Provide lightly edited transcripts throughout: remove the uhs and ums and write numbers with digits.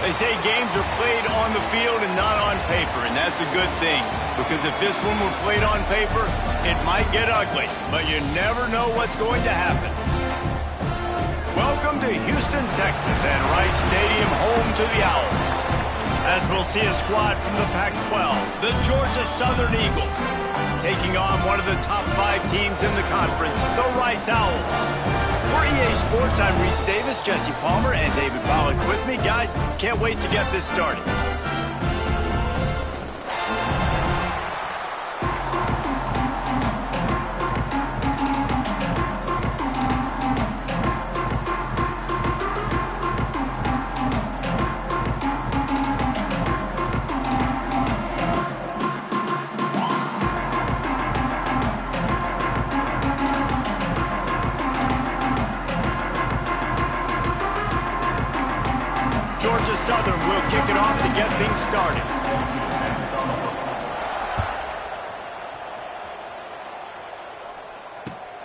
They say games are played on the field and not on paper, and that's a good thing. Because if this one were played on paper, it might get ugly. But you never know what's going to happen. Welcome to Houston, Texas, and Rice Stadium, home to the Owls. As we'll see a squad from the Pac-12, the Georgia Southern Eagles, taking on one of the top 5 teams in the conference, the Rice Owls. For EA Sports, I'm Reese Davis, Jesse Palmer, and David Pollack with me. Guys, can't wait to get this started. Georgia Southern will kick it off to get things started.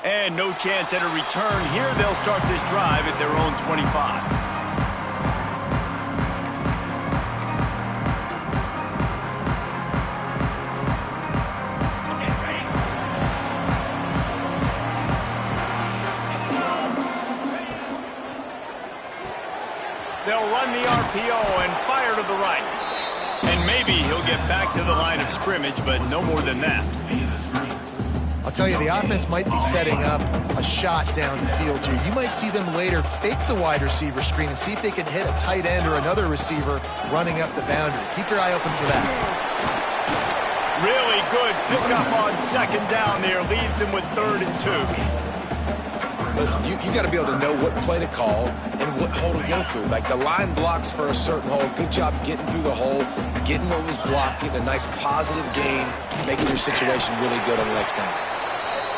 And no chance at a return here. They'll start this drive at their own 25. They'll run the RPO and fire to the right. And maybe he'll get back to the line of scrimmage, but no more than that. I'll tell you, the offense might be setting up a shot down the field here. You might see them later fake the wide receiver screen and see if they can hit a tight end or another receiver running up the boundary. Keep your eye open for that. Really good pickup on second down there. Leaves them with 3rd and 2. Listen, you got to be able to know what play to call and what hole to go through. Like the line blocks for a certain hole. Good job getting through the hole, getting what was blocked, getting a nice positive gain, making your situation really good on the next down.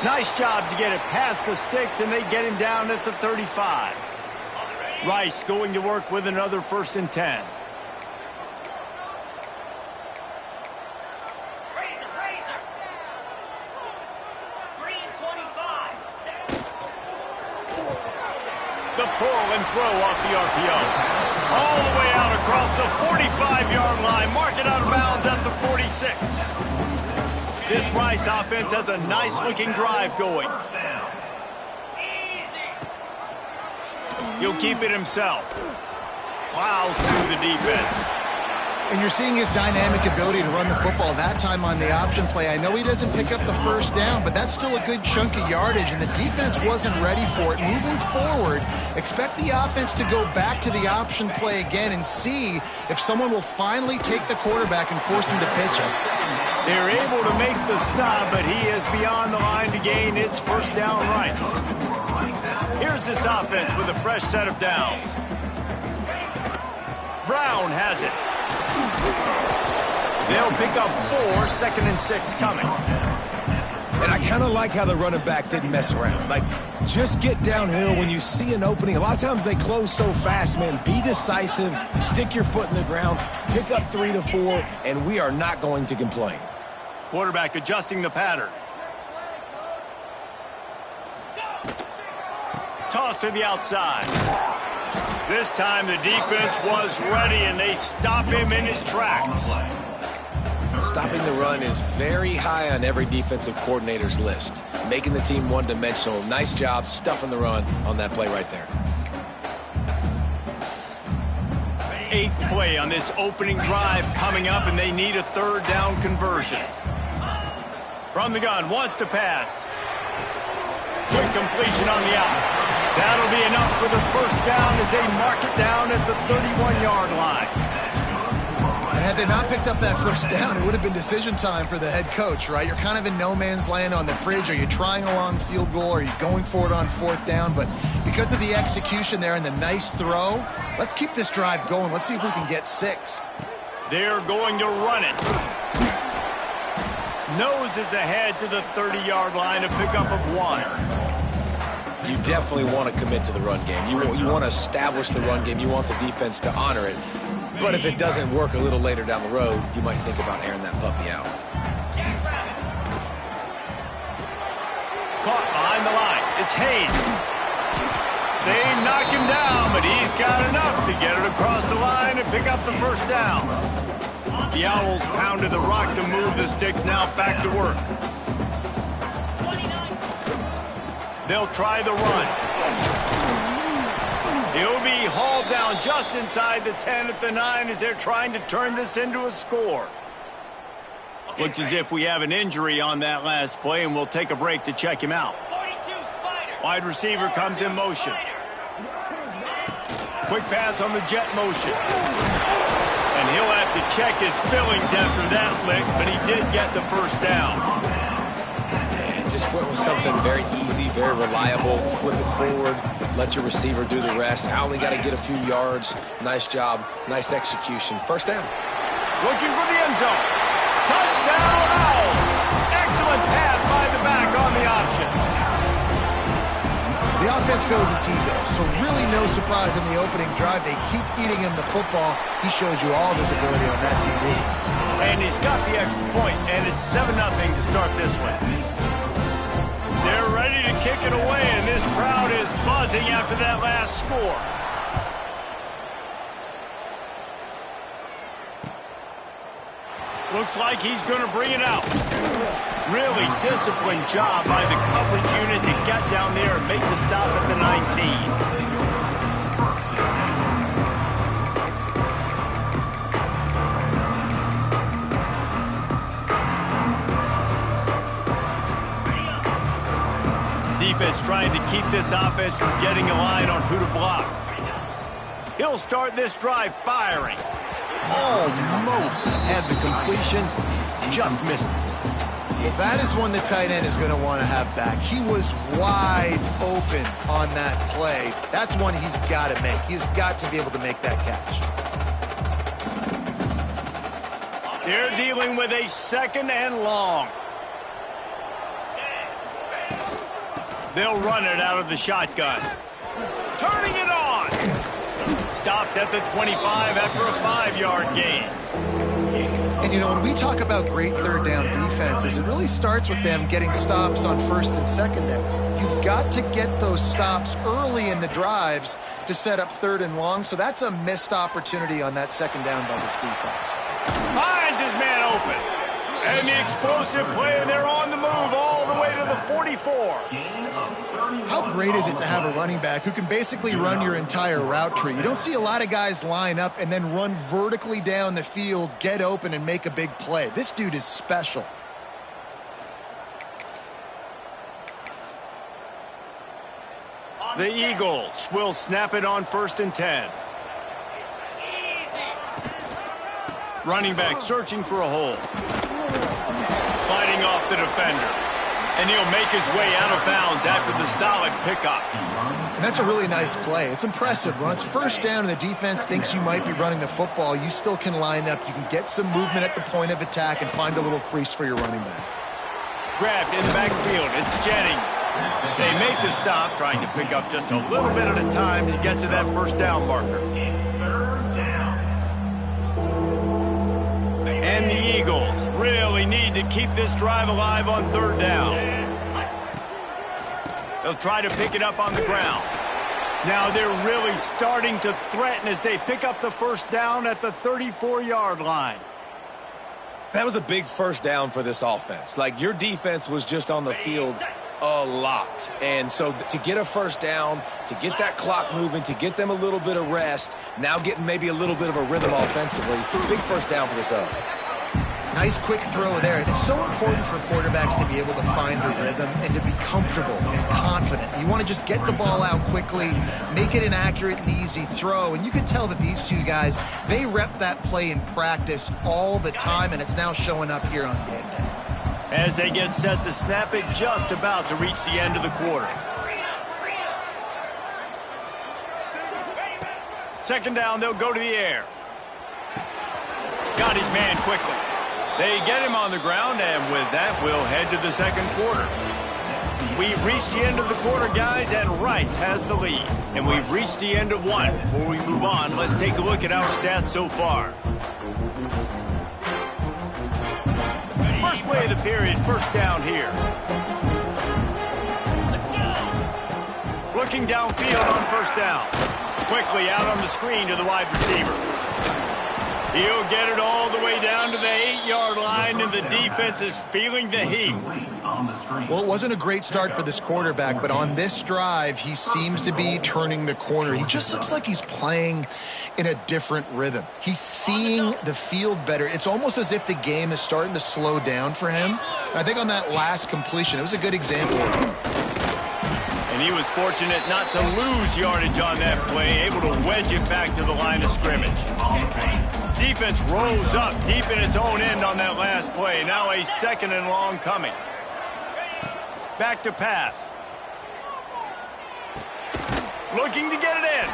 Nice job to get it past the sticks, and they get him down at the 35. Rice going to work with another 1st and 10. The pull and throw off the RPO. All the way out across the 45-yard line. Mark it out of bounds at the 46. This Rice offense has a nice-looking drive going. He'll keep it himself. Plows through the defense. And you're seeing his dynamic ability to run the football, that time on the option play. I know he doesn't pick up the 1st down, but that's still a good chunk of yardage, and the defense wasn't ready for it. Moving forward, expect the offense to go back to the option play again and see if someone will finally take the quarterback and force him to pitch it. They're able to make the stop, but he is beyond the line to gain its 1st down Rice. Here's this offense with a fresh set of downs. Brown has it. They'll pick up 4, 2nd and 6 coming. And I kind of like how the running back didn't mess around. Like, just get downhill when you see an opening. A lot of times they close so fast, man. Be decisive, stick your foot in the ground, pick up 3 to 4, and we are not going to complain. Quarterback adjusting the pattern. Toss to the outside. This time the defense was ready, and they stop him in his tracks. Stopping the run is very high on every defensive coordinator's list. Making the team one-dimensional. Nice job stuffing the run on that play right there. 8th play on this opening drive coming up, and they need a 3rd down conversion. From the gun, wants to pass. Quick completion on the out. That'll be enough for the 1st down as they mark it down at the 31-yard line. And had they not picked up that 1st down, it would have been decision time for the head coach, right? You're kind of in no man's land on the fridge. Are you trying a long field goal? Are you going for it on 4th down? But because of the execution there and the nice throw, let's keep this drive going. Let's see if we can get 6. They're going to run it. Noses ahead to the 30-yard line, a pickup of 1. You definitely want to commit to the run game. You want to establish the run game. You want the defense to honor it. But if it doesn't work a little later down the road, you might think about airing that puppy out. Caught behind the line. It's Hayes. They knock him down, but he's got enough to get it across the line and pick up the first down. The Owls pounded the rock to move the sticks, now back to work. They'll try the run. He'll be hauled down just inside the 10 at the 9 as they're trying to turn this into a score. Looks as if we have an injury on that last play, and we'll take a break to check him out. Wide receiver comes in motion. Quick pass on the jet motion. And he'll have to check his fillings after that lick, but he did get the first down. Just went with something very easy, very reliable. Flip it forward, let your receiver do the rest. I only got to get a few yards. Nice job, nice execution. First down. Looking for the end zone. Touchdown, Owls! Excellent pass by the back on the option. The offense goes as he goes, so really no surprise in the opening drive. They keep feeding him the football. He showed you all of his ability on that TD. And he's got the extra point, and it's 7-0 to start this one. They're ready to kick it away, and this crowd is buzzing after that last score. Looks like he's going to bring it out. Really disciplined job by the coverage unit to get down there and make the stop at the 19. Defense trying to keep this offense from getting a line on who to block. He'll start this drive firing. Almost had the completion, just missed it. Well, that is one the tight end is going to want to have back. He was wide open on that play. That's one he's got to make. He's got to be able to make that catch. They're dealing with a 2nd and long. They'll run it out of the shotgun. Turning it on. Stopped at the 25 after a 5-yard gain. And, you know, when we talk about great third down defenses, it really starts with them getting stops on 1st and 2nd down. You've got to get those stops early in the drives to set up 3rd and long, so that's a missed opportunity on that 2nd down by this defense. Finds his man open. And the explosive play, and they're on the move all the way to the 44. How great is it to have a running back who can basically run your entire route tree? You don't see a lot of guys line up and then run vertically down the field, get open, and make a big play. This dude is special. The Eagles will snap it on 1st and 10. Running back searching for a hole. Fighting off the defender. And he'll make his way out of bounds after the solid pickup. And that's a really nice play. It's impressive. When it's 1st down and the defense thinks you might be running the football, you still can line up. You can get some movement at the point of attack and find a little crease for your running back. Grabbed in the backfield. It's Jennings. They make the stop, trying to pick up just a little bit at a time to get to that 1st down marker. And the Eagles really need to keep this drive alive on 3rd down. They'll try to pick it up on the ground. Now they're really starting to threaten as they pick up the 1st down at the 34-yard line. That was a big 1st down for this offense. Like, your defense was just on the field a lot. And so to get a 1st down, to get that clock moving, to get them a little bit of rest, now getting maybe a little bit of a rhythm offensively, big 1st down for this up. Nice quick throw there. And it's so important for quarterbacks to be able to find a rhythm and to be comfortable and confident. You want to just get the ball out quickly, make it an accurate and easy throw. And you can tell that these two guys, they rep that play in practice all the time, and it's now showing up here on game day. As they get set to snap it, just about to reach the end of the quarter. 2nd down, they'll go to the air. Got his man quickly. They get him on the ground, and with that, we'll head to the 2nd quarter. We've reached the end of the quarter, guys, and Rice has the lead. And we've reached the end of one. Before we move on, let's take a look at our stats so far. First play of the period, 1st down here. Looking downfield on first down. Quickly out on the screen to the wide receiver. He'll get it all the way down to the 8-yard line, and the defense is feeling the heat. Well, it wasn't a great start for this quarterback, but on this drive, he seems to be turning the corner. He just looks like he's playing in a different rhythm. He's seeing the field better. It's almost as if the game is starting to slow down for him. I think on that last completion, it was a good example of it. And he was fortunate not to lose yardage on that play, able to wedge it back to the line of scrimmage. Defense rose up deep in its own end on that last play. Now a 2nd and long coming. Back to pass. Looking to get it in.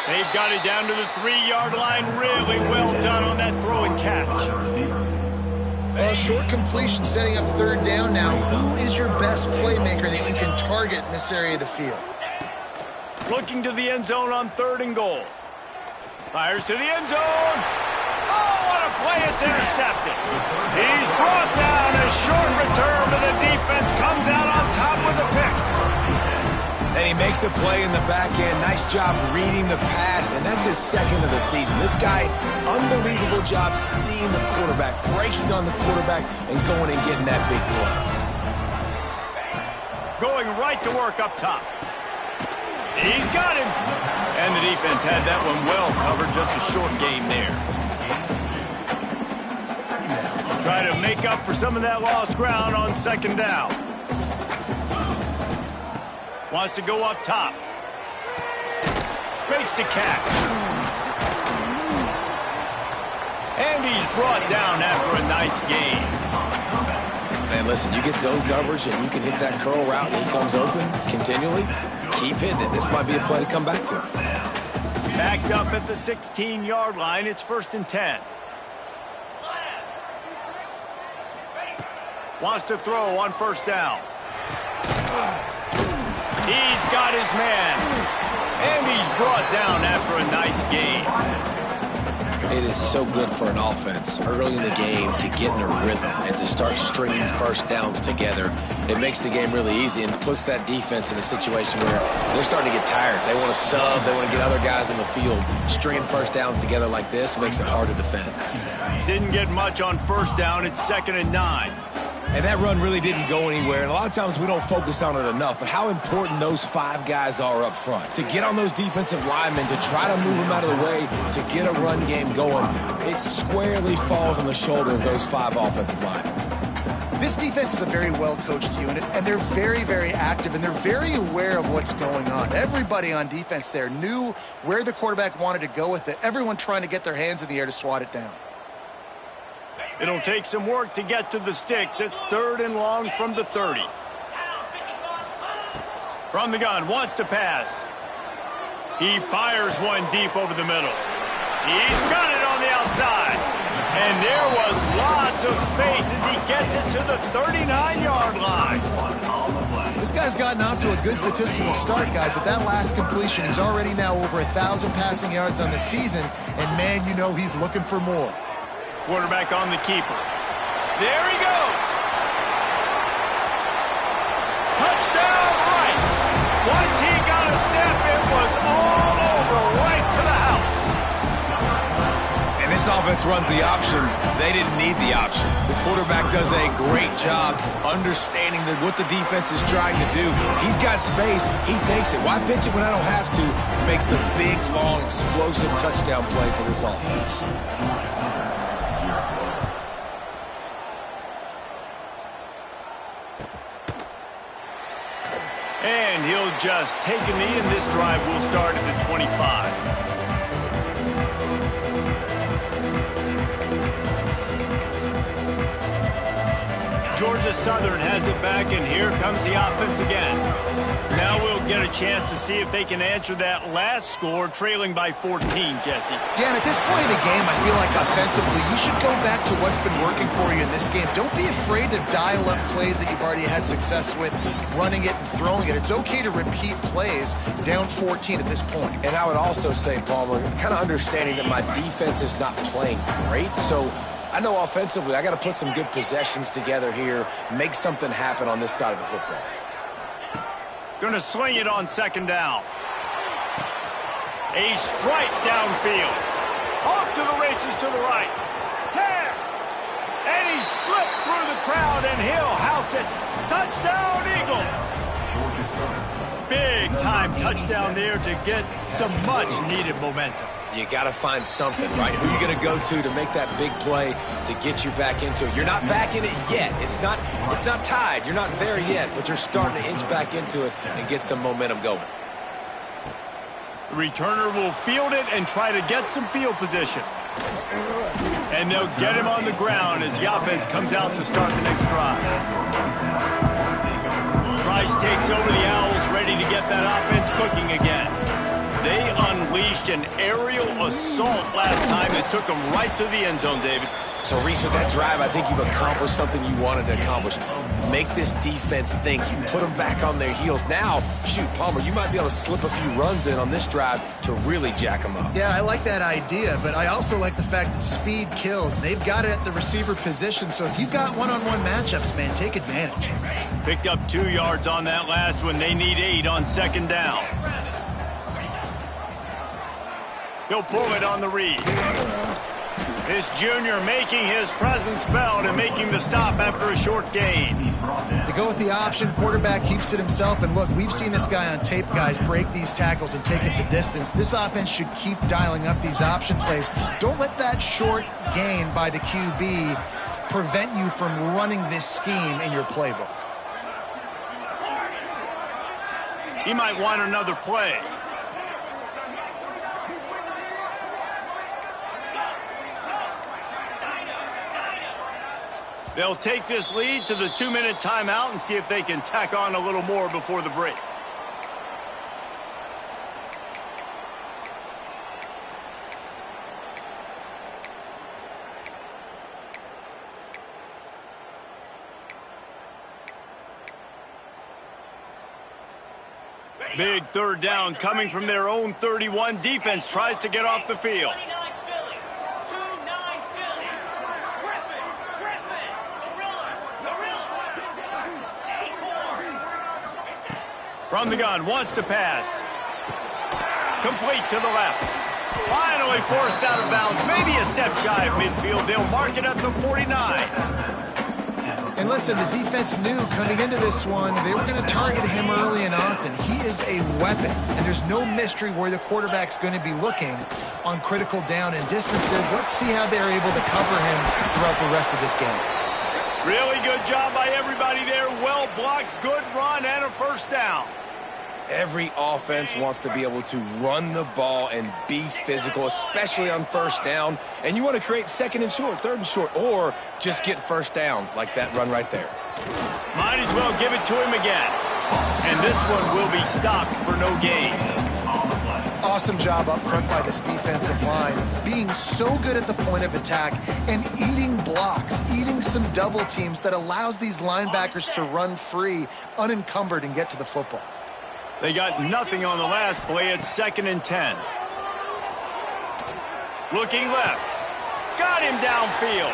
They've got it down to the 3-yard line. Really well done on that throw and catch. Short completion setting up 3rd down now. Who is your best playmaker that you can target in this area of the field? Looking to the end zone on 3rd and goal. Fires to the end zone. Oh, what a play. It's intercepted. He's brought down. A short return to the defense. Comes out on top with a pick. And he makes a play in the back end. Nice job reading the pass, and that's his 2nd of the season. This guy, unbelievable job seeing the quarterback, breaking on the quarterback, and going and getting that big play. Going right to work up top. He's got him. And the defense had that one well covered. Just a short game there. Try to make up for some of that lost ground on 2nd down. Wants to go up top. Makes the catch. And he's brought down after a nice gain. Man, listen, you get zone coverage and you can hit that curl route and he comes open continually. Keep hitting it. This might be a play to come back to. Backed up at the 16-yard line. It's 1st and 10. Wants to throw on 1st down. He's got his man. And he's brought down after a nice gain. It is so good for an offense early in the game to get in a rhythm and to start stringing 1st downs together. It makes the game really easy and puts that defense in a situation where they're starting to get tired. They want to sub. They want to get other guys in the field. Stringing 1st downs together like this makes it hard to defend. Didn't get much on 1st down. It's 2nd and 9. And that run really didn't go anywhere. And a lot of times we don't focus on it enough. But how important those 5 guys are up front. To get on those defensive linemen, to try to move them out of the way, to get a run game going, it squarely falls on the shoulder of those 5 offensive linemen. This defense is a very well-coached unit, and they're very, very active, and they're very aware of what's going on. Everybody on defense there knew where the quarterback wanted to go with it. Everyone trying to get their hands in the air to swat it down. It'll take some work to get to the sticks. It's 3rd and long from the 30. From the gun, wants to pass. He fires one deep over the middle. He's got it on the outside. And there was lots of space as he gets it to the 39-yard line. This guy's gotten off to a good statistical start, guys, but that last completion, he's already now over 1,000 passing yards on the season, and man, you know he's looking for more. Quarterback on the keeper. There he goes. Touchdown, Rice. Once he got a step, it was all over, right to the house. And this offense runs the option. They didn't need the option. The quarterback does a great job understanding what the defense is trying to do. He's got space. He takes it. Why pitch it when I don't have to? Makes the big, long, explosive touchdown play for this offense. And he'll just take a knee, and this drive will start at the 25. Georgia Southern has it back, and here comes the offense again. Now we'll get a chance to see if they can answer that last score, trailing by 14, Jesse. Yeah, and at this point in the game, I feel like offensively, you should go back to what's been working for you in this game. Don't be afraid to dial up plays that you've already had success with, running it and throwing it. It's okay to repeat plays down 14 at this point. And I would also say, Palmer, kind of understanding that my defense is not playing great, so I know offensively I got to put some good possessions together here, make something happen on this side of the football. Going to sling it on second down. A strike downfield. Off to the races to the right. 10. And he slipped through the crowd, and he'll house it. Touchdown, Eagles. Big-time touchdown there to get some much-needed momentum. You got to find something, right? Who are you going to go to make that big play to get you back into it? You're not back in it yet. It's not tied. You're not there yet, but you're starting to inch back into it and get some momentum going. The returner will field it and try to get some field position. And they'll get him on the ground as the offense comes out to start the next drive. Rice takes over the Owls, ready to get that offense cooking again. They unleashed an aerial assault last time that took them right to the end zone, David. So, Reese, with that drive, I think you've accomplished something you wanted to accomplish. Make this defense think. You put them back on their heels. Now, shoot, Palmer, you might be able to slip a few runs in on this drive to really jack them up. Yeah, I like that idea, but I also like the fact that speed kills. They've got it at the receiver position, so if you've got one-on-one matchups, man, take advantage. Picked up 2 yards on that last one. They need 8 on second down. He'll pull it on the read. This junior making his presence felt and making the stop after a short gain. They go with the option. Quarterback keeps it himself. And look, we've seen this guy on tape, guys, break these tackles and take it the distance. This offense should keep dialing up these option plays. Don't let that short gain by the QB prevent you from running this scheme in your playbook. He might want another play. They'll take this lead to the 2-minute timeout and see if they can tack on a little more before the break. Big third down coming from their own 31. Defense tries to get off the field. From the gun, wants to pass. Complete to the left. Finally forced out of bounds. Maybe a step shy of midfield. They'll mark it at the 49. And listen, the defense knew coming into this one, they were going to target him early and often. He is a weapon, and there's no mystery where the quarterback's going to be looking on critical down and distances. Let's see how they're able to cover him throughout the rest of this game. Really good job by everybody there. Well blocked, good run, and a first down. Every offense wants to be able to run the ball and be physical, especially on first down. And you want to create second and short, third and short, or just get first downs like that run right there. Might as well give it to him again. And this one will be stopped for no gain. Awesome job up front by this defensive line, being so good at the point of attack and eating blocks, eating some double teams that allows these linebackers to run free, unencumbered, and get to the football. They got nothing on the last play. It's 2nd and 10. Looking left. Got him downfield.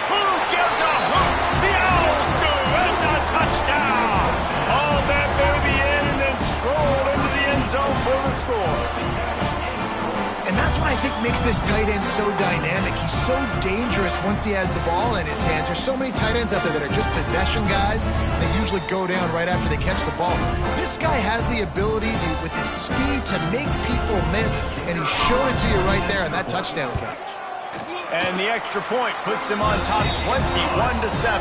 Who gives a hoot? The Owls do. It's a touchdown. All that baby in and then stroll into the end zone for the score. And that's what I think makes this tight end so dynamic. He's so dangerous once he has the ball in his hands. There's so many tight ends out there that are just possession guys. They usually go down right after they catch the ball. This guy has the ability to, with his speed, to make people miss, and he showed it to you right there on that touchdown catch. And the extra point puts them on top 21-7.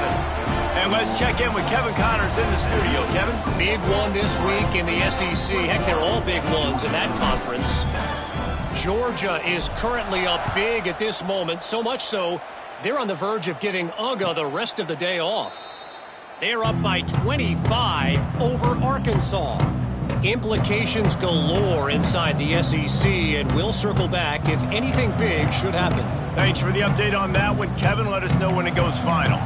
And let's check in with Kevin Connors in the studio. Kevin? Big one this week in the SEC. Heck, they're all big ones in that conference. Georgia is currently up big at this moment, so much so they're on the verge of giving UGA the rest of the day off. They're up by 25 over Arkansas. Implications galore inside the SEC, and we'll circle back if anything big should happen. Thanks for the update on that one, Kevin. Let us know when it goes final.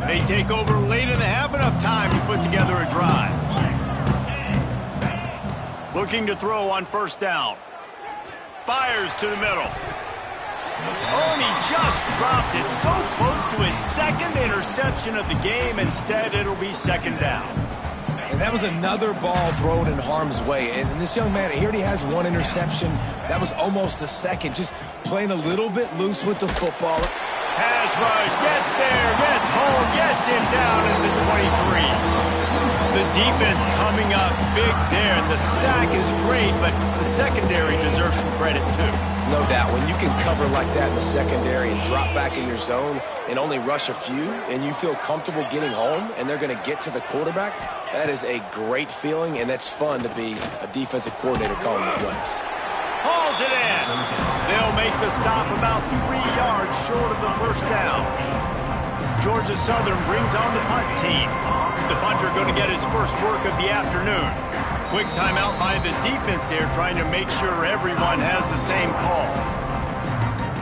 They take over late in the half, enough time to put together a drive. Looking to throw on first down. Fires to the middle. Oh, and he just dropped it so close to his second interception of the game. Instead, it'll be second down. And that was another ball thrown in harm's way. And this young man, he already has one interception. That was almost a second. Just playing a little bit loose with the football. Pass rush, gets there, gets home, gets him down at the 23. The defense coming up big there. The sack is great, but the secondary deserves some credit too. No doubt. When you can cover like that in the secondary and drop back in your zone and only rush a few, and you feel comfortable getting home and they're going to get to the quarterback, that is a great feeling, and that's fun to be a defensive coordinator calling the plays. Hauls it in. They'll make the stop about 3 yards short of the first down. Georgia Southern brings on the punt team. The punter going to get his first work of the afternoon. Quick timeout by the defense there, trying to make sure everyone has the same call.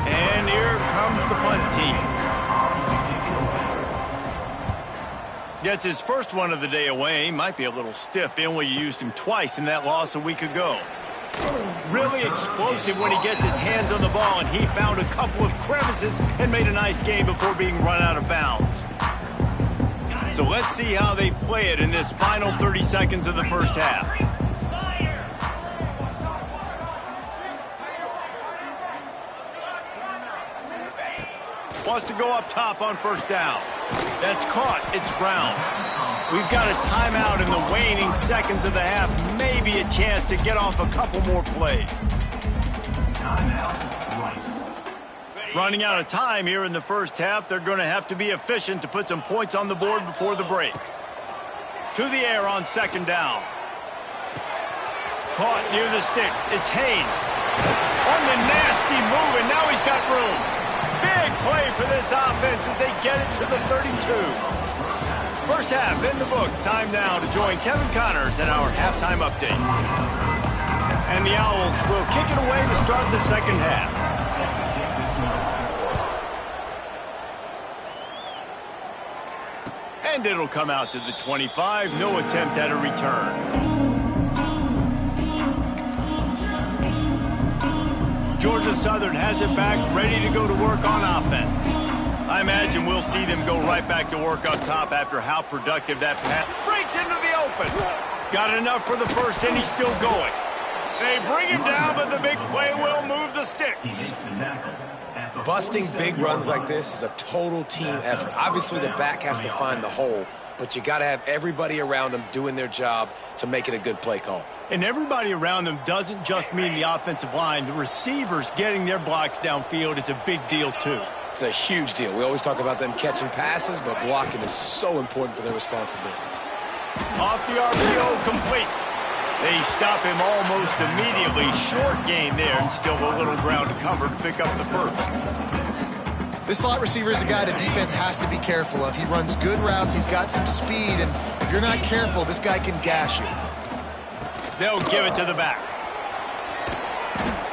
And here comes the punt team. Gets his first one of the day away. Might be a little stiff. They only used him twice in that loss a week ago. Really explosive when he gets his hands on the ball, and he found a couple of crevices and made a nice game before being run out of bounds. So let's see how they play it in this final 30 seconds of the first half. Wants to go up top on first down. That's caught. It's Brown. We've got a timeout in the waning seconds of the half. Maybe a chance to get off a couple more plays. Running out of time here in the first half. They're going to have to be efficient to put some points on the board before the break. To the air on second down. Caught near the sticks. It's Haynes. On the nasty move, and now he's got room. Big play for this offense as they get it to the 32. First half in the books. Time now to join Kevin Connors in our halftime update. And the Owls will kick it away to start the second half. And it'll come out to the 25. No attempt at a return. Georgia Southern has it back, ready to go to work on offense. I imagine we'll see them go right back to work up top after how productive that pass breaks into the open. Got enough for the first, and he's still going. They bring him down, but the big play will move the sticks. Busting big runs like this is a total team effort. Obviously, the back has to find the hole, but you got to have everybody around them doing their job to make it a good play call. And everybody around them doesn't just mean the offensive line. The receivers getting their blocks downfield is a big deal, too. It's a huge deal. We always talk about them catching passes, but blocking is so important for their responsibilities. Off the RPO, complete. They stop him almost immediately. Short gain there, and still a little ground to cover to pick up the first. This slot receiver is a guy the defense has to be careful of. He runs good routes. He's got some speed, and if you're not careful, this guy can gash you. They'll give it to the back.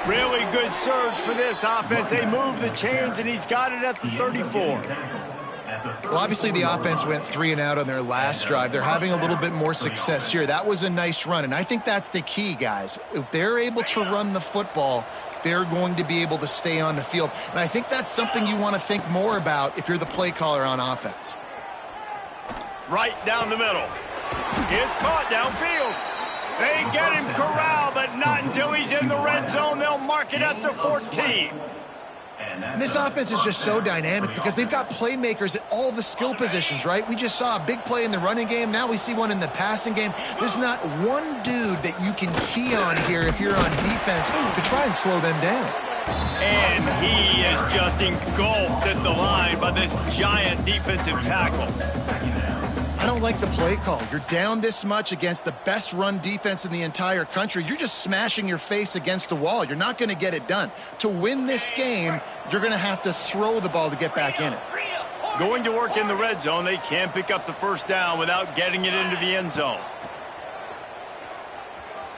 Really good surge for this offense. They move the chains, and he's got it at the 34. Well, obviously the offense went 3 and out on their last drive. They're having a little bit more success here. That was a nice run, and I think that's the key, guys. If they're able to run the football, they're going to be able to stay on the field. And I think that's something you want to think more about if you're the play caller on offense. Right down the middle. It's caught downfield. They get him corralled, but not until he's in the red zone. They'll mark it at the 14. And this offense is just so dynamic because they've got playmakers at all the skill positions, right? We just saw a big play in the running game. Now we see one in the passing game. There's not one dude that you can key on here if you're on defense to try and slow them down. And he is just engulfed at the line by this giant defensive tackle. I don't like the play call. You're down this much against the best run defense in the entire country. You're just smashing your face against the wall. You're not going to get it done. To win this game, you're going to have to throw the ball to get back in it. Going to work in the red zone. They can't pick up the first down without getting it into the end zone.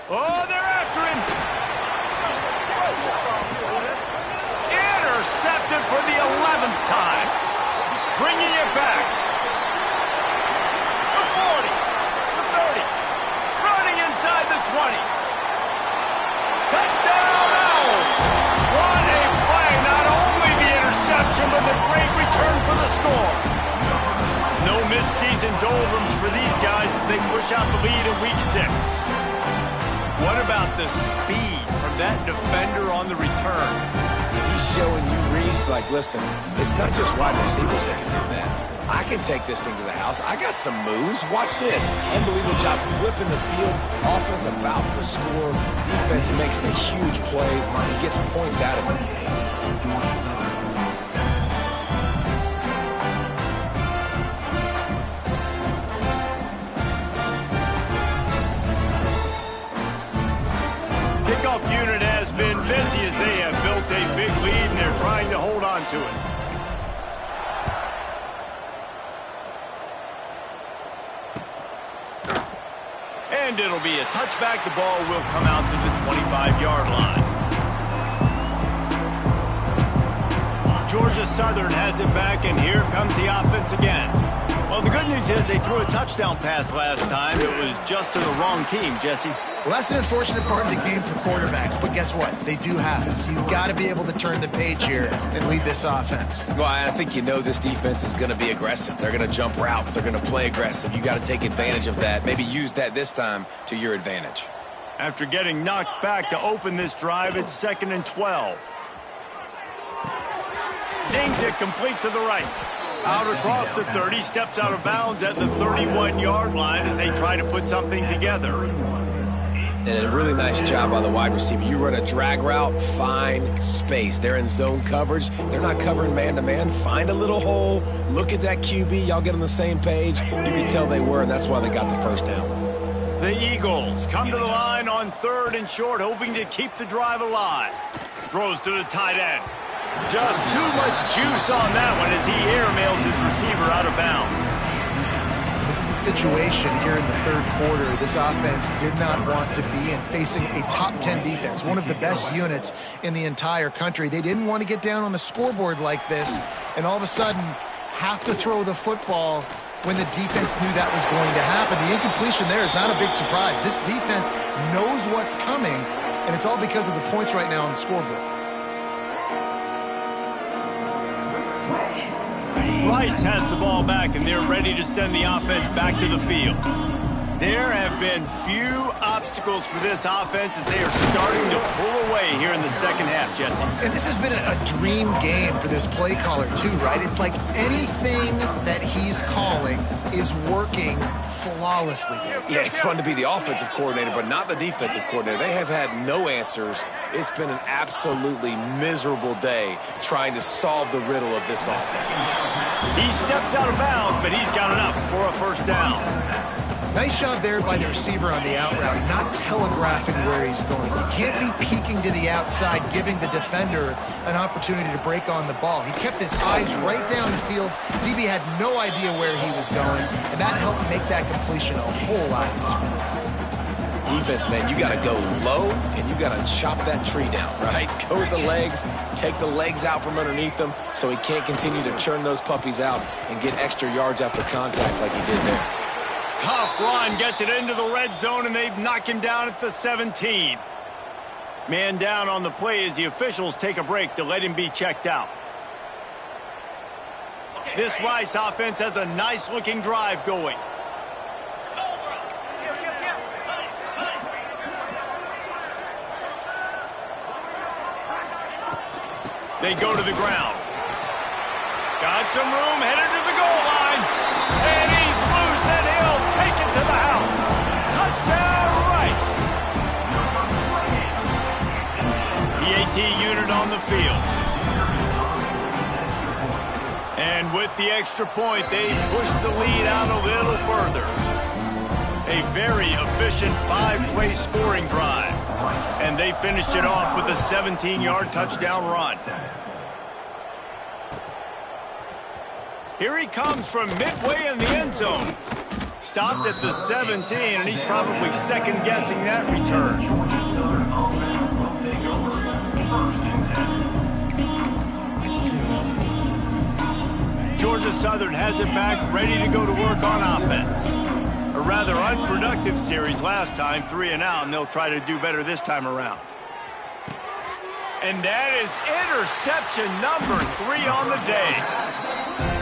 Oh, they're after him. Intercepted for the 11th time. Bringing it back. 40, the 30, running inside the 20. Touchdown, Owls! What a play! Not only possession, but the great return for the score. No mid-season doldrums for these guys as they push out the lead in Week 6. What about the speed from that defender on the return? He's showing you, Reese, like, listen, it's not just wide receivers that can do that. I can take this thing to the house. I got some moves. Watch this. Unbelievable job flipping the field. Offense about to score. Defense makes the huge plays. He gets points out of it. Kickoff unit has been busy as they have built a big lead and they're trying to hold on to it. And it'll be a touchback. The ball will come out to the 25-yard line. Georgia Southern has it back, and here comes the offense again. Well, the good news is they threw a touchdown pass last time. It was just to the wrong team, Jesse. Well, that's an unfortunate part of the game for quarterbacks, but guess what? They do happen, so you've got to be able to turn the page here and lead this offense. Well, I think you know this defense is going to be aggressive. They're going to jump routes. They're going to play aggressive. You got to take advantage of that. Maybe use that this time to your advantage. After getting knocked back to open this drive, it's 2nd and 12. Zings it complete to the right. Out across the 30, steps out of bounds at the 31-yard line as they try to put something together. And a really nice job by the wide receiver. You run a drag route, find space. They're in zone coverage. They're not covering man-to-man. Find a little hole. Look at that QB. Y'all get on the same page. You can tell they were, and that's why they got the first down. The Eagles come to the line on 3rd and short, hoping to keep the drive alive. Throws to the tight end. Just too much juice on that one as he airmails his receiver out of bounds. This is a situation here in the 3rd quarter this offense did not want to be in, facing a top 10 defense, one of the best units in the entire country. They didn't want to get down on the scoreboard like this and all of a sudden have to throw the football when the defense knew that was going to happen. The incompletion there is not a big surprise. This defense knows what's coming, and it's all because of the points right now on the scoreboard. Rice has the ball back, and they're ready to send the offense back to the field. There have been few obstacles for this offense as they are starting to pull away here in the second half, Jesse. And this has been a dream game for this play caller, too, right? It's like anything that he's calling is working flawlessly. Yeah, it's fun to be the offensive coordinator, but not the defensive coordinator. They have had no answers. It's been an absolutely miserable day trying to solve the riddle of this offense. He steps out of bounds, but he's got enough for a first down. Nice job there by the receiver on the out route, not telegraphing where he's going. He can't be peeking to the outside, giving the defender an opportunity to break on the ball. He kept his eyes right down the field. DB had no idea where he was going, and that helped make that completion a whole lot easier. Defense, man, you got to go low, and you got to chop that tree down, right? Go with the legs, take the legs out from underneath them so he can't continue to churn those puppies out and get extra yards after contact like he did there. Tough run, gets it into the red zone, and they've knocked him down at the 17. Man down on the play as the officials take a break to let him be checked out. This Rice offense has a nice-looking drive going. They go to the ground. Got some room, headed to the goal line. And he's loose, and he'll take it to the house. Touchdown, Rice. The AT unit on the field. And with the extra point, they push the lead out a little further. A very efficient 5-play scoring drive. And they finished it off with a 17-yard touchdown run. Here he comes from midway in the end zone. Stopped at the 17, and he's probably second-guessing that return. Georgia Southern has it back, ready to go to work on offense. A rather unproductive series last time, 3 and out, and they'll try to do better this time around. And that is interception number 3 on the day.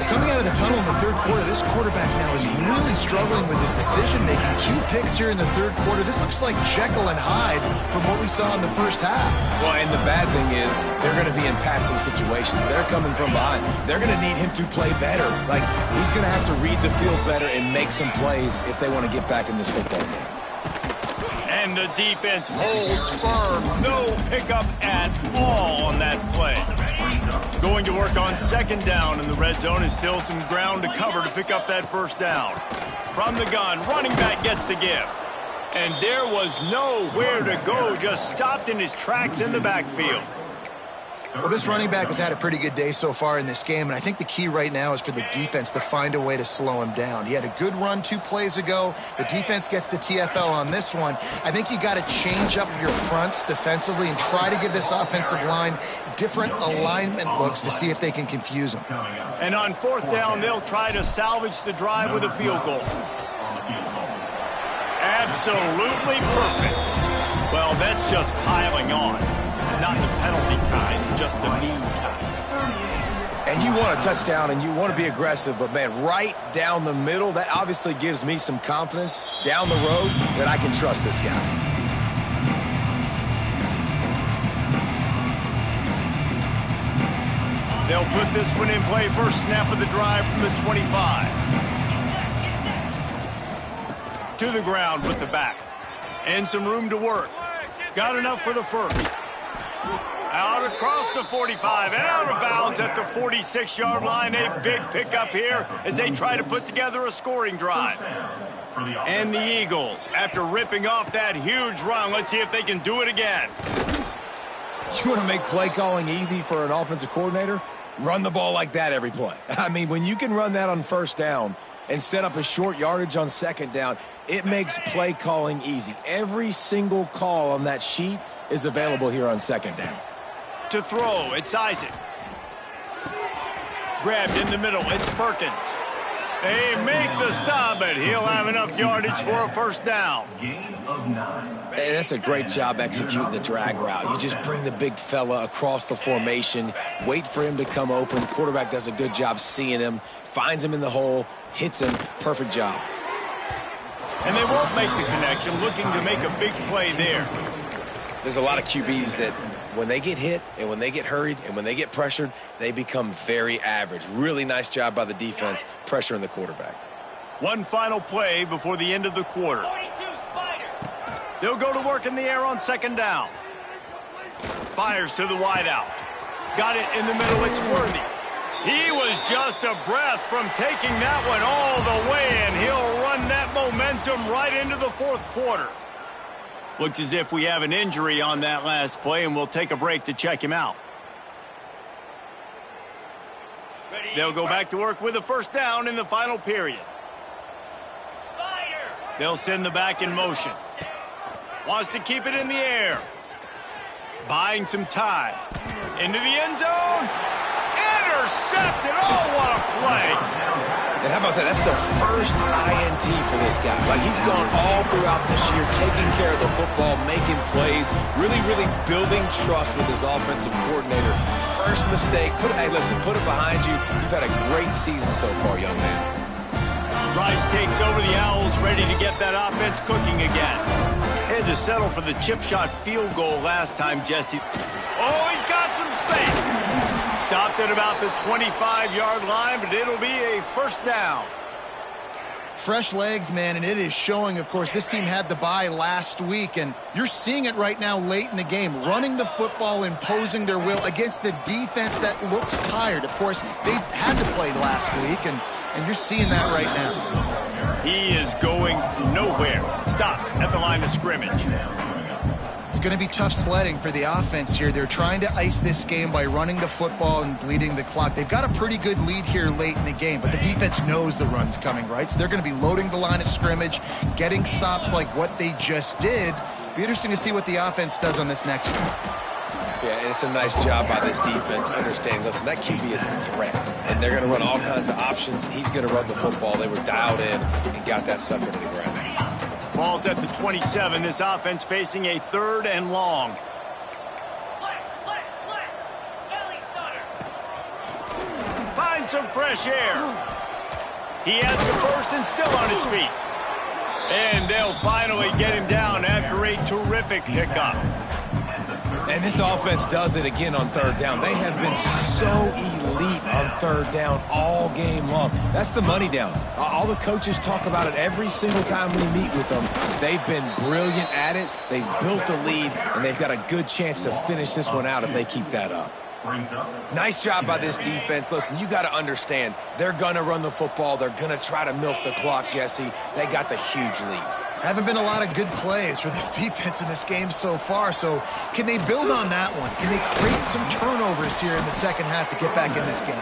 Coming out of the tunnel in the third quarter, this quarterback now is really struggling with his decision-making. 2 picks here in the third quarter. This looks like Jekyll and Hyde from what we saw in the first half. Well, and the bad thing is they're going to be in passing situations. They're coming from behind. They're going to need him to play better. Like, he's going to have to read the field better and make some plays if they want to get back in this football game. And the defense holds firm. No pickup at all on that play. Going to work on second down in the red zone is still some ground to cover to pick up that first down. From the gun, running back gets to give. And there was nowhere to go, just stopped in his tracks in the backfield. Well, this running back has had a pretty good day so far in this game, and I think the key right now is for the defense to find a way to slow him down. He had a good run 2 plays ago. The defense gets the TFL on this one. I think you got to change up your fronts defensively and try to give this offensive line different alignment looks to see if they can confuse him. And on fourth down, they'll try to salvage the drive with a field goal. Absolutely perfect. Well, that's just piling on. Not the penalty kind, just the mean kind. And you want a touchdown and you want to be aggressive, but, man, right down the middle, that obviously gives me some confidence down the road that I can trust this guy. They'll put this one in play. First snap of the drive from the 25. To the ground with the back. And some room to work. Got enough for the first. Out across the 45 and out of bounds at the 46-yard line. A big pickup here as they try to put together a scoring drive. And the Eagles, after ripping off that huge run, let's see if they can do it again. You want to make play calling easy for an offensive coordinator? Run the ball like that every play. I mean, when you can run that on first down and set up a short yardage on second down, it makes play calling easy. Every single call on that sheet is available here on second down. To throw, it's Isaac. Grabbed in the middle, it's Perkins. They make the stop, but he'll have enough yardage for a first down. Hey, that's a great job executing the drag route. You just bring the big fella across the formation, wait for him to come open. Quarterback does a good job seeing him, finds him in the hole, hits him. Perfect job. And they won't make the connection, looking to make a big play there. There's a lot of QBs that when they get hit and when they get hurried and when they get pressured, they become very average. Really nice job by the defense pressuring the quarterback. One final play before the end of the quarter. They'll go to work in the air on second down. Fires to the wideout. Got it in the middle, it's Worthy. He was just a breath from taking that one all the way, and he'll run that momentum right into the fourth quarter. Looks as if we have an injury on that last play, and we'll take a break to check him out. They'll go back to work with a first down in the final period. They'll send the back in motion. Wants to keep it in the air. Buying some time. Into the end zone. Intercepted. Oh, what a play. And how about that? That's the first INT for this guy. Like, he's gone all throughout this year, taking care of the football, making plays, really, really building trust with his offensive coordinator. First mistake. Hey, listen, put it behind you. You've had a great season so far, young man. Rice takes over the Owls, ready to get that offense cooking again. Had to settle for the chip shot field goal last time, Jesse. Oh, he's got some space. Stopped at about the 25-yard line, but it'll be a first down. Fresh legs, man, and it is showing, of course. This team had the bye last week, and you're seeing it right now late in the game. Running the football, imposing their will against the defense that looks tired. Of course, they had to play last week, and you're seeing that right now. He is going nowhere. Stop at the line of scrimmage. It's going to be tough sledding for the offense here. They're trying to ice this game by running the football and bleeding the clock. They've got a pretty good lead here late in the game, but the defense knows the run's coming, right? So they're going to be loading the line of scrimmage, getting stops like what they just did. Be interesting to see what the offense does on this next one. Yeah, and it's a nice job by this defense understanding, listen, that QB is a threat, and they're going to run all kinds of options, and he's going to run the football. They were dialed in and got that sucker to the ground. Ball's at the 27. This offense facing a third and long. getting some fresh air. He has the first and still on his feet. And they'll finally get him down after a terrific pickup. And this offense does it again on third down. They have been so elite on third down all game long. That's the money down. All the coaches talk about it every single time we meet with them. They've been brilliant at it. They've built the lead, and they've got a good chance to finish this one out if they keep that up. Nice job by this defense. Listen, you got to understand, they're going to run the football. They're going to try to milk the clock, Jesse. They got the huge lead. Haven't been a lot of good plays for this defense in this game so far, so can they build on that one? Can they create some turnovers here in the second half to get back in this game?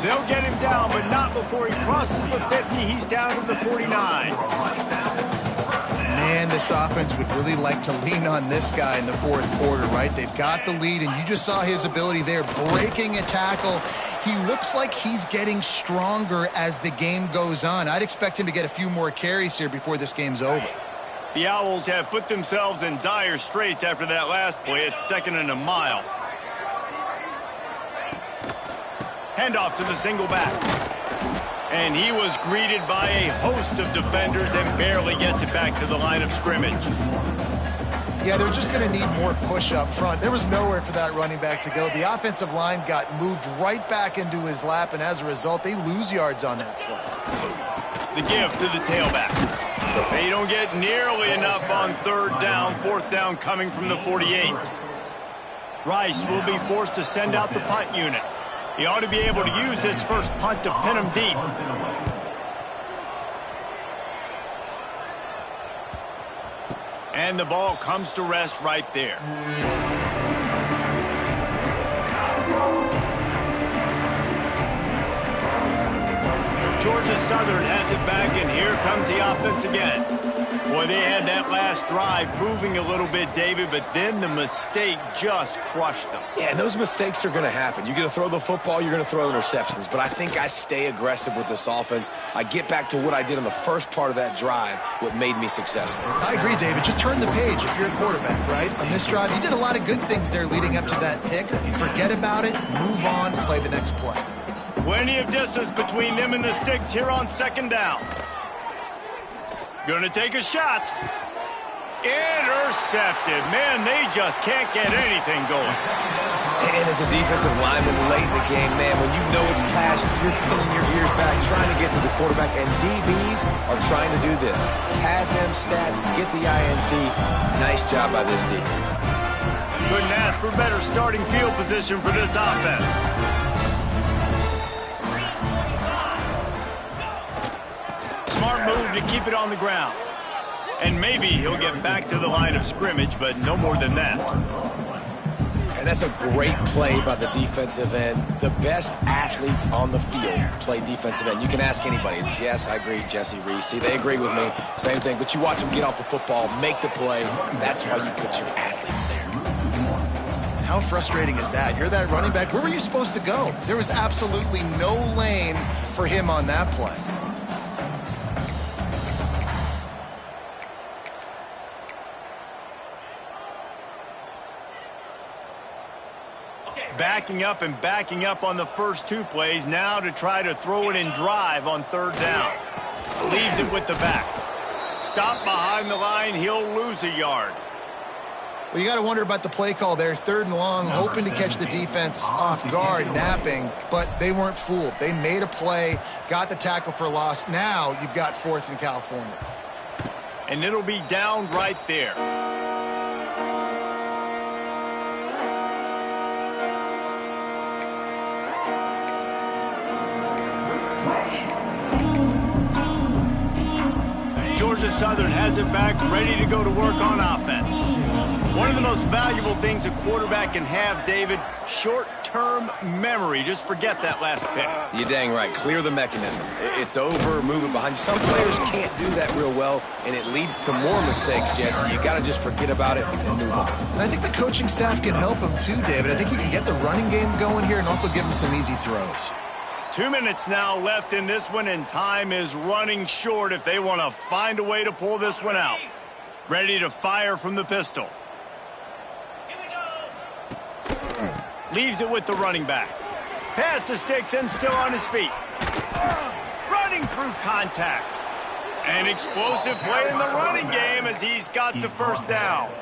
They'll get him down, but not before he crosses the 50. He's down to the 49. Man, this offense would really like to lean on this guy in the fourth quarter, right? They've got the lead, and you just saw his ability there, breaking a tackle. He looks like he's getting stronger as the game goes on. I'd expect him to get a few more carries here before this game's over. The Owls have put themselves in dire straits after that last play. It's 2nd and a mile. Handoff to the single back. And he was greeted by a host of defenders and barely gets it back to the line of scrimmage. Yeah, they're just going to need more push up front. There was nowhere for that running back to go. The offensive line got moved right back into his lap, and as a result, they lose yards on that play. The give to the tailback. They don't get nearly enough on third down. Fourth down coming from the 48. Rice will be forced to send out the punt unit. He ought to be able to use this first punt to pin him deep. And the ball comes to rest right there. Georgia Southern has it back, and here comes the offense again. Boy, they had that last drive moving a little bit, David, but then the mistake just crushed them. Yeah, and those mistakes are going to happen. You're going to throw the football, you're going to throw interceptions. But I think I stay aggressive with this offense. I get back to what I did in the first part of that drive, what made me successful. I agree, David. Just turn the page if you're a quarterback, right? On this drive, you did a lot of good things there leading up to that pick. Forget about it, move on, play the next play. Plenty of distance between them and the sticks here on 2nd down. Gonna take a shot. Intercepted. Man, they just can't get anything going. And as a defensive lineman late in the game, man, when you know it's passion, you're pinning your ears back, trying to get to the quarterback, and DBs are trying to do this. Pad them stats, get the INT. Nice job by this D. Couldn't ask for better starting field position for this offense. Smart move to keep it on the ground. And maybe he'll get back to the line of scrimmage, but no more than that. And that's a great play by the defensive end. The best athletes on the field play defensive end. You can ask anybody. Yes, I agree, Jesse Reese. See, they agree with me. Same thing. But you watch them get off the football, make the play. That's why you put your athletes there. How frustrating is that? You're that running back. Where were you supposed to go? There was absolutely no lane for him on that play. Backing up on the first two plays now to try to throw it in drive on third down. Leaves it with the back. Stop behind the line, he'll lose a yard. Well, you got to wonder about the play call there. 3rd and long, hoping to catch the defense off guard, napping, but they weren't fooled. They made a play, got the tackle for loss. Now you've got 4th in California. And it'll be down right there. Georgia Southern has it back, ready to go to work on offense. One of the most valuable things a quarterback can have, David, short-term memory. Just forget that last pick. You're dang right. Clear the mechanism. It's over, move it behind you. Some players can't do that real well, and it leads to more mistakes, Jesse. You got to just forget about it and move on. And I think the coaching staff can help him too, David. I think you can get the running game going here and also give him some easy throws. 2 minutes now left in this one, and time is running short if they want to find a way to pull this one out. Ready to fire from the pistol. Leaves it with the running back. Past the sticks and still on his feet. Running through contact. An explosive play in the running game as he's got the first down.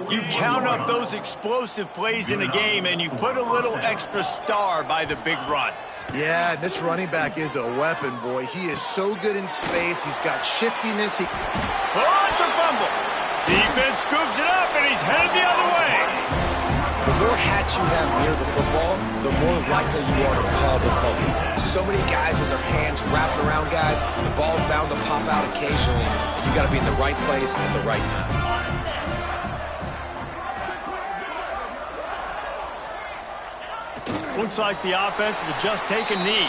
You count up those explosive plays in a game and you put a little extra star by the big runs. Yeah, this running back is a weapon, boy. He is so good in space. He's got shiftiness. Oh, it's a fumble. Defense scoops it up and he's headed the other way. The more hats you have near the football, the more likely you are to cause a fumble. So many guys with their hands wrapped around guys, the ball's bound to pop out occasionally, and you got to be in the right place at the right time. Looks like the offense will just take a knee.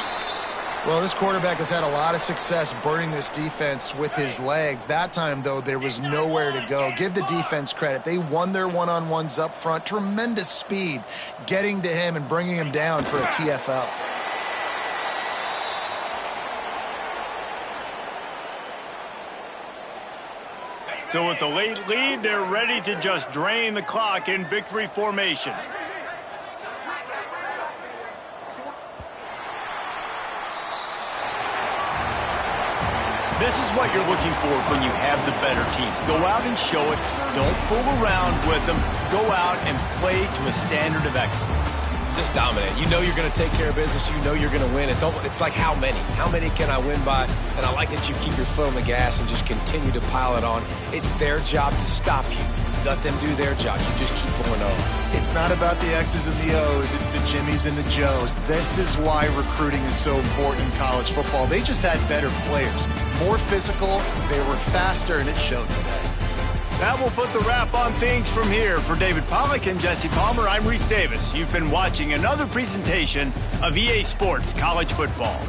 Well, this quarterback has had a lot of success burning this defense with his legs. That time, though, there was nowhere to go. Give the defense credit. They won their one-on-ones up front. Tremendous speed getting to him and bringing him down for a TFL. So with the late lead, they're ready to just drain the clock in victory formation. This is what you're looking for when you have the better team. Go out and show it. Don't fool around with them. Go out and play to a standard of excellence. Just dominate. You know you're going to take care of business. You know you're going to win. It's like how many? How many can I win by? And I like that you keep your foot on the gas and just continue to pile it on. It's their job to stop you. Let them do their job. You just keep going on. It's not about the X's and the O's. It's the Jimmies and the Joes. This is why recruiting is so important in college football. They just had better players. More physical, they were faster, and it showed today. That will put the wrap on things from here. For David Pollack and Jesse Palmer, I'm Reese Davis. You've been watching another presentation of EA Sports College Football.